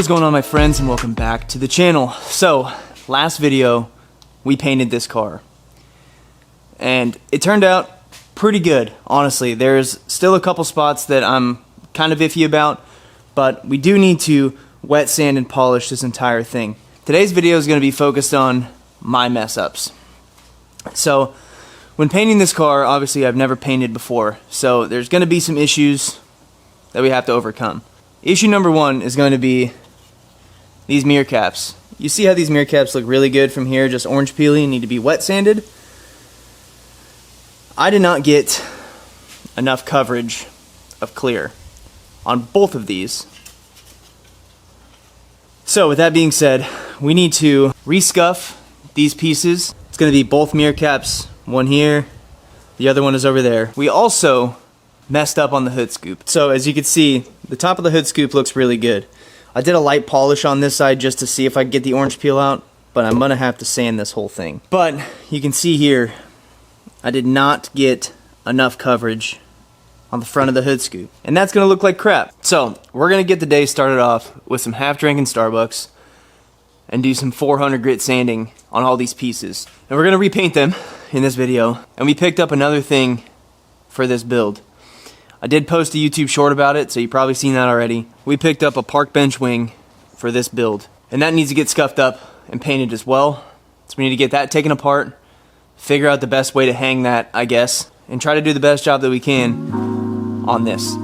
What is going on, my friends, and welcome back to the channel. So, last video, we painted this car. And it turned out pretty good, honestly. There's still a couple spots that I'm kind of iffy about, but we do need to wet sand and polish this entire thing. Today's video is going to be focused on my mess ups. So, when painting this car, obviously I've never painted before, so there's going to be some issues that we have to overcome. Issue number one is going to be these mirror caps. You see how these mirror caps look really good from here, just orange peely and need to be wet sanded? I did not get enough coverage of clear on both of these. So with that being said, we need to rescuff these pieces. It's going to be both mirror caps, one here, the other one is over there. We also messed up on the hood scoop. So as you can see, the top of the hood scoop looks really good. I did a light polish on this side just to see if I could get the orange peel out, but I'm gonna have to sand this whole thing. But you can see here, I did not get enough coverage on the front of the hood scoop, and that's gonna look like crap. So we're gonna get the day started off with some half-drinking Starbucks and do some 400 grit sanding on all these pieces. And we're gonna repaint them in this video. And we picked up another thing for this build. I did post a YouTube short about it, so you've probably seen that already. We picked up a park bench wing for this build, and that needs to get scuffed up and painted as well. So we need to get that taken apart, figure out the best way to hang that, I guess, and try to do the best job that we can on this.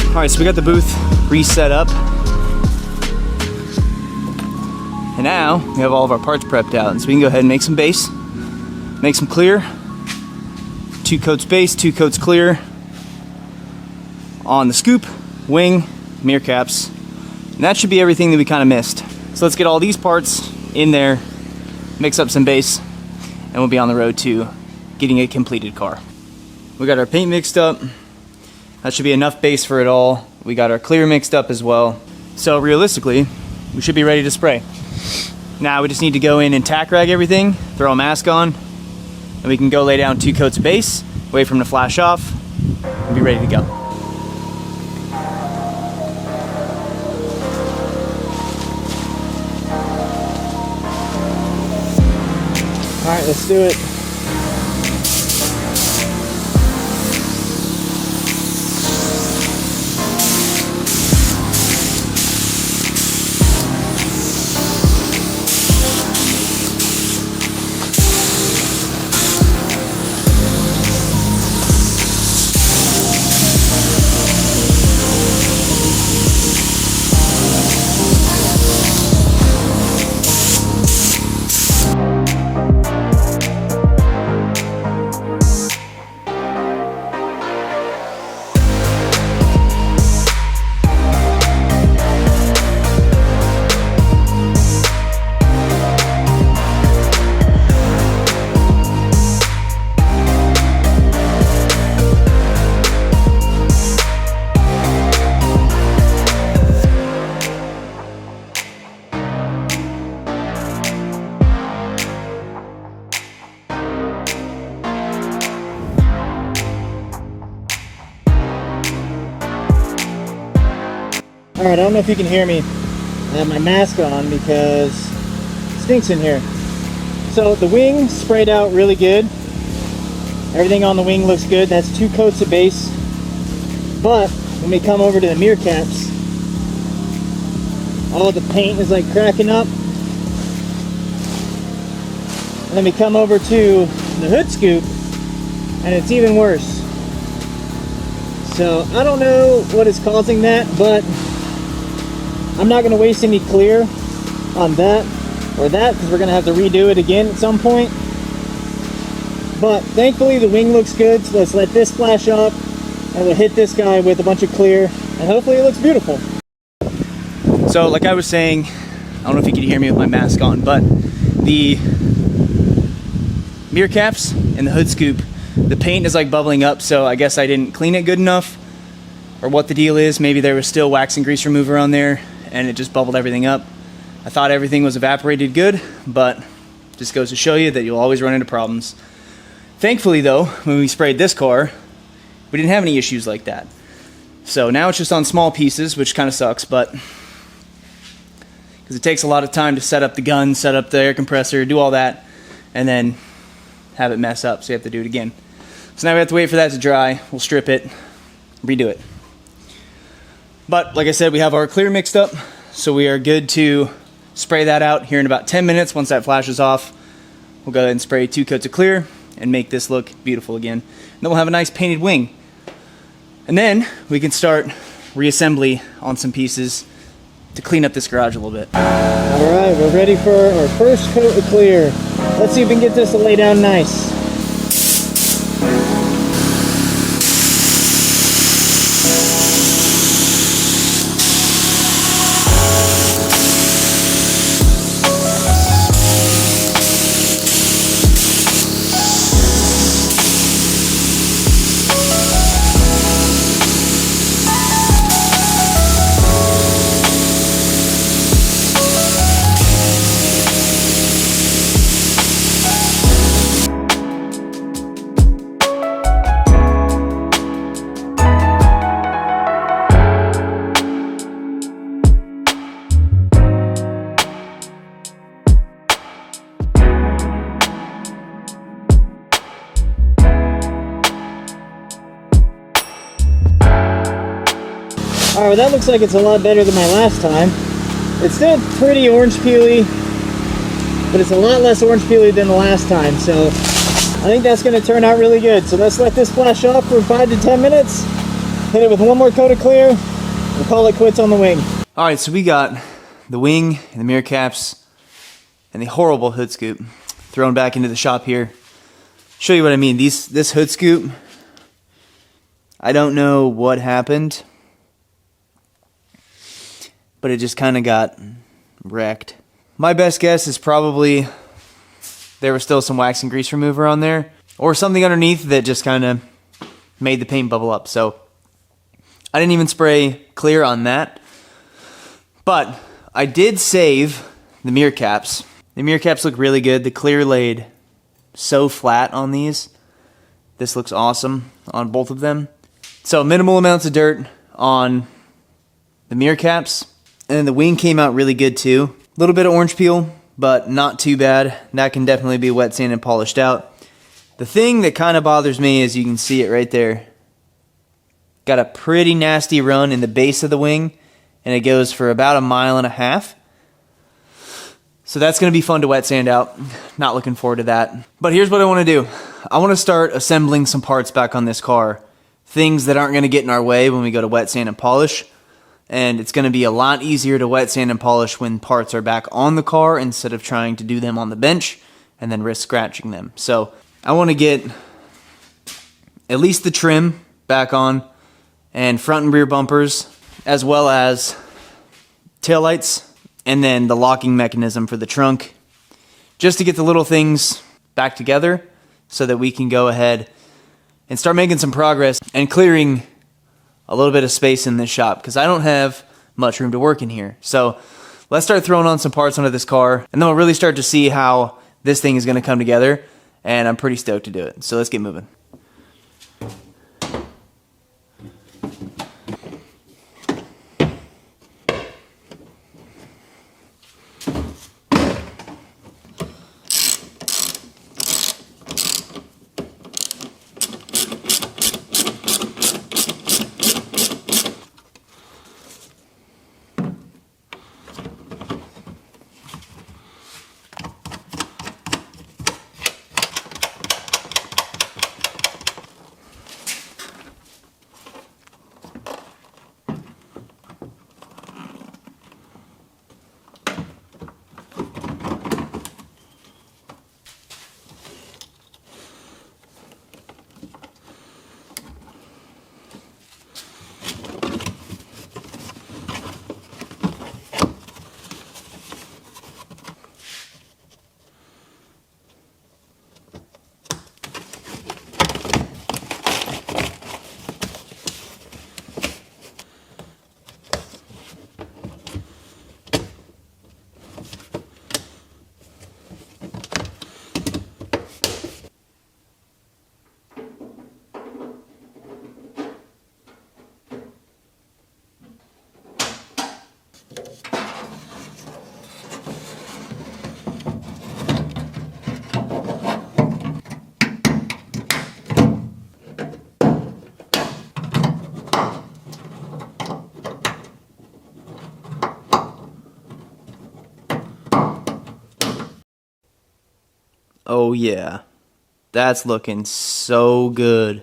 Alright, so we got the booth reset up. And now we have all of our parts prepped out. And so we can go ahead and make some base, make some clear. 2 coats base, 2 coats clear on the scoop, wing, mirror caps. And that should be everything that we kind of missed. So let's get all these parts in there, mix up some base, and we'll be on the road to getting a completed car. We got our paint mixed up. That should be enough base for it all. We got our clear mixed up as well. So realistically, we should be ready to spray. Now we just need to go in and tack rag everything, throw a mask on, and we can go lay down 2 coats of base, wait for them to flash off, and be ready to go. All right, let's do it. Alright, I don't know if you can hear me. I have my mask on because it stinks in here. So the wing sprayed out really good. Everything on the wing looks good. That's 2 coats of base. But when we come over to the mirror caps, all the paint is like cracking up. And then we come over to the hood scoop and it's even worse. So I don't know what is causing that, but I'm not going to waste any clear on that or that because we're going to have to redo it again at some point. But thankfully the wing looks good, so let's let this flash up and we'll hit this guy with a bunch of clear and hopefully it looks beautiful. So like I was saying, I don't know if you can hear me with my mask on, but the mirror caps and the hood scoop, the paint is like bubbling up, so I guess I didn't clean it good enough, or what the deal is. Maybe there was still wax and grease remover on there and it just bubbled everything up. I thought everything was evaporated good, but just goes to show you that you'll always run into problems. Thankfully though, when we sprayed this car, we didn't have any issues like that. So now it's just on small pieces, which kind of sucks, but because it takes a lot of time to set up the gun, set up the air compressor, do all that, and then have it mess up, so you have to do it again. So now we have to wait for that to dry. We'll strip it, redo it. But like I said, we have our clear mixed up, so we are good to spray that out here in about 10 minutes. Once that flashes off, we'll go ahead and spray 2 coats of clear and make this look beautiful again. And then we'll have a nice painted wing. And then we can start reassembly on some pieces to clean up this garage a little bit. Alright, we're ready for our first coat of clear. Let's see if we can get this to lay down nice. Alright, that looks like it's a lot better than my last time. It's still pretty orange peely, but it's a lot less orange peely than the last time, so I think that's going to turn out really good. So let's let this flash off for 5 to 10 minutes, hit it with one more coat of clear, and call it quits on the wing. Alright, so we got the wing and the mirror caps and the horrible hood scoop thrown back into the shop here. Show you what I mean. This hood scoop, I don't know what happened, but it just kind of got wrecked. My best guess is probably there was still some wax and grease remover on there, or something underneath that just kind of made the paint bubble up. So I didn't even spray clear on that, but I did save the mirror caps. The mirror caps look really good. The clear laid so flat on these. This looks awesome on both of them. So minimal amounts of dirt on the mirror caps. And then the wing came out really good too. A little bit of orange peel, but not too bad. That can definitely be wet sanded and polished out. The thing that kind of bothers me is you can see it right there. Got a pretty nasty run in the base of the wing, and it goes for about 1.5 miles. So that's going to be fun to wet sand out. Not looking forward to that. But here's what I want to do. I want to start assembling some parts back on this car. Things that aren't going to get in our way when we go to wet sand and polish. And it's going to be a lot easier to wet sand and polish when parts are back on the car instead of trying to do them on the bench and then risk scratching them. So I want to get at least the trim back on and front and rear bumpers, as well as taillights, and then the locking mechanism for the trunk, just to get the little things back together so that we can go ahead and start making some progress and clearing a little bit of space in this shop, because I don't have much room to work in here. So let's start throwing on some parts onto this car, and then we'll really start to see how this thing is going to come together, and I'm pretty stoked to do it. So let's get moving. Oh yeah, that's looking so good.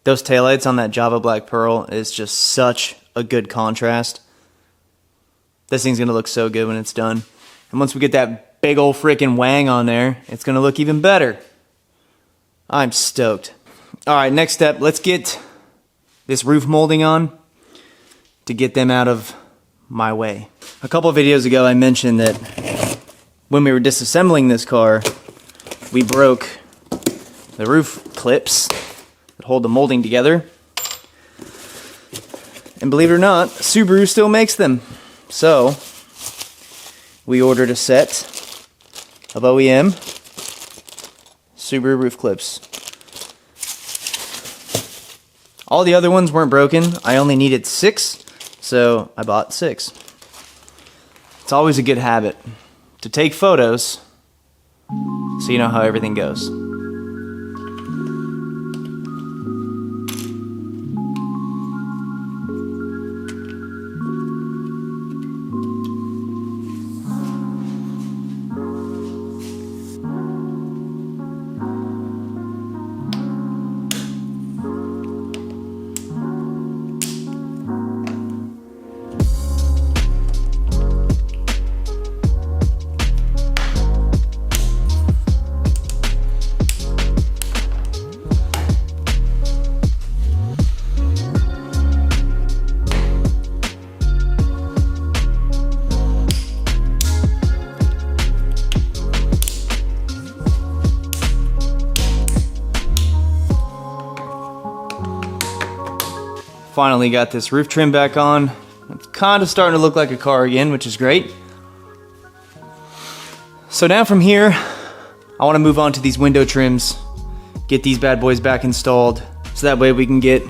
Those taillights on that Java Black Pearl is just such a good contrast. This thing's gonna look so good when it's done. And once we get that big old freaking wang on there, it's gonna look even better. I'm stoked. All right, next step, let's get this roof molding on to get them out of my way. A couple of videos ago, I mentioned that when we were disassembling this car, we broke the roof clips that hold the molding together. And believe it or not, Subaru still makes them. So we ordered a set of OEM Subaru roof clips. All the other ones weren't broken. I only needed 6, so I bought 6. It's always a good habit to take photos so you know how everything goes. Finally got this roof trim back on. It's kind of starting to look like a car again, which is great. So now from here, I want to move on to these window trims, get these bad boys back installed, so that way we can get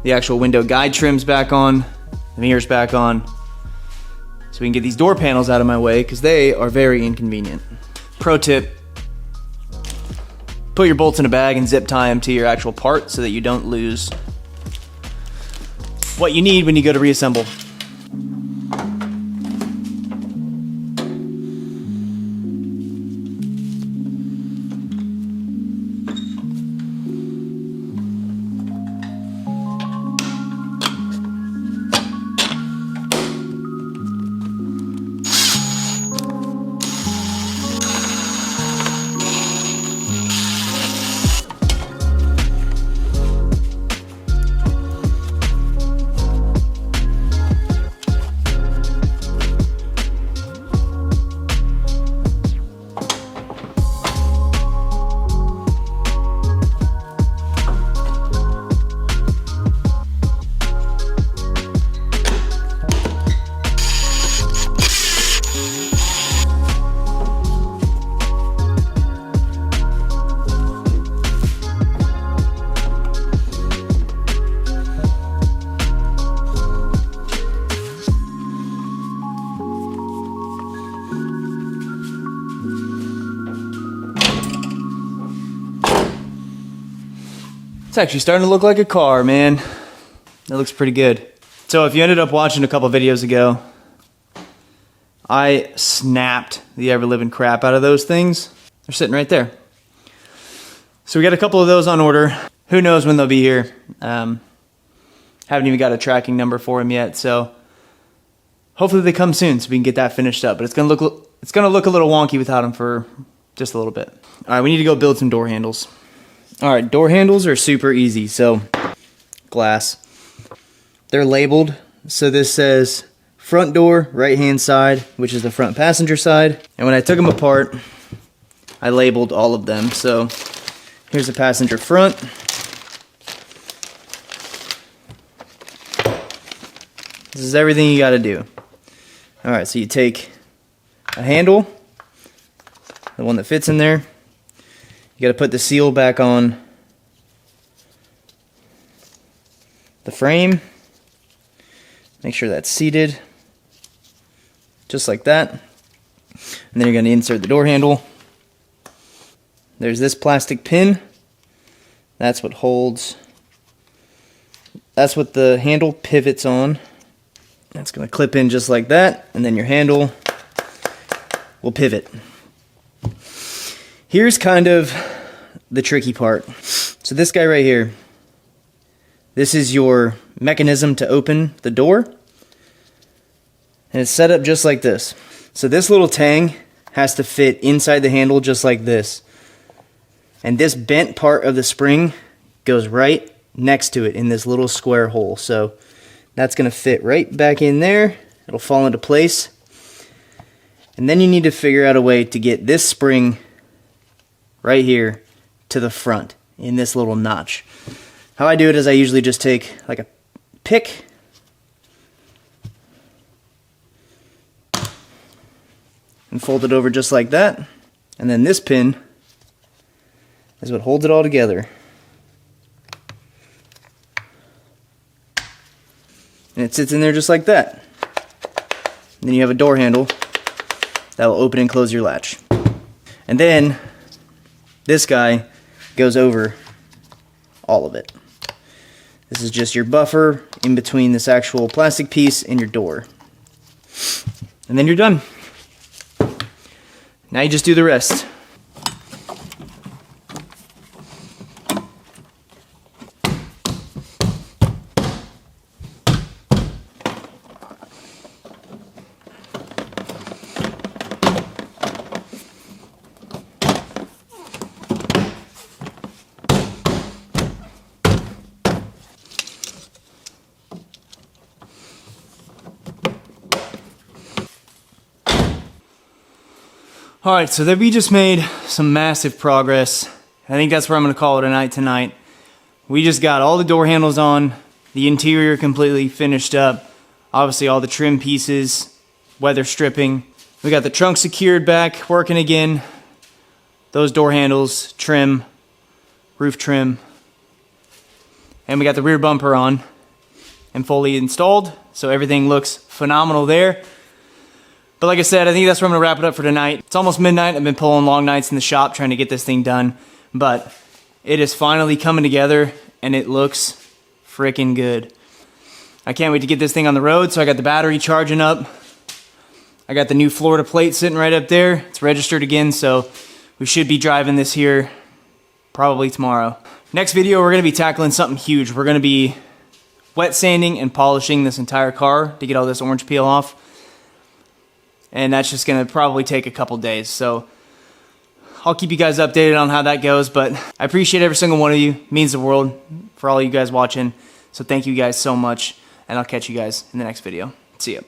the actual window guide trims back on, the mirrors back on, so we can get these door panels out of my way, because they are very inconvenient. Pro tip: put your bolts in a bag and zip tie them to your actual part so that you don't lose what you need when you go to reassemble. It's actually starting to look like a car, man. That looks pretty good. So if you ended up watching a couple videos ago, I snapped the ever-living crap out of those things. They're sitting right there. So we got a couple of those on order. Who knows when they'll be here. Haven't even got a tracking number for them yet, so hopefully they come soon so we can get that finished up. But it's gonna look a little wonky without them for just a little bit. All right, we need to go build some door handles. All right, door handles are super easy. So glass, they're labeled. So this says front door, right hand side, which is the front passenger side. And when I took them apart, I labeled all of them. So here's the passenger front. This is everything you got to do. All right, so you take a handle, the one that fits in there. You got to put the seal back on the frame. Make sure that's seated, just like that. And then you're going to insert the door handle. There's this plastic pin. That's what holds. That's what the handle pivots on. That's going to clip in just like that. And then your handle we'll pivot. Here's kind of the tricky part. So this guy right here, this is your mechanism to open the door. And it's set up just like this. So this little tang has to fit inside the handle just like this. And this bent part of the spring goes right next to it in this little square hole. So that's going to fit right back in there. It'll fall into place. And then you need to figure out a way to get this spring right here to the front in this little notch. How I do it is I usually just take like a pick and fold it over just like that. And then this pin is what holds it all together. And it sits in there just like that. And then you have a door handle that will open and close your latch. And then this guy goes over all of it. This is just your buffer in between this actual plastic piece and your door. And then you're done. Now you just do the rest. Alright, so there we just made some massive progress. I think that's where I'm going to call it a night tonight. We just got all the door handles on, the interior completely finished up, obviously all the trim pieces, weather stripping. We got the trunk secured back, working again, those door handles, trim, roof trim, and we got the rear bumper on and fully installed, so everything looks phenomenal there. But like I said, I think that's where I'm going to wrap it up for tonight. It's almost midnight. I've been pulling long nights in the shop trying to get this thing done. But it is finally coming together, and it looks freaking good. I can't wait to get this thing on the road. So I got the battery charging up. I got the new Florida plate sitting right up there. It's registered again, so we should be driving this here probably tomorrow. Next video, we're going to be tackling something huge. We're going to be wet sanding and polishing this entire car to get all this orange peel off. And that's just going to probably take a couple days. So I'll keep you guys updated on how that goes. But I appreciate every single one of you. It means the world for all you guys watching. So thank you guys so much. And I'll catch you guys in the next video. See ya.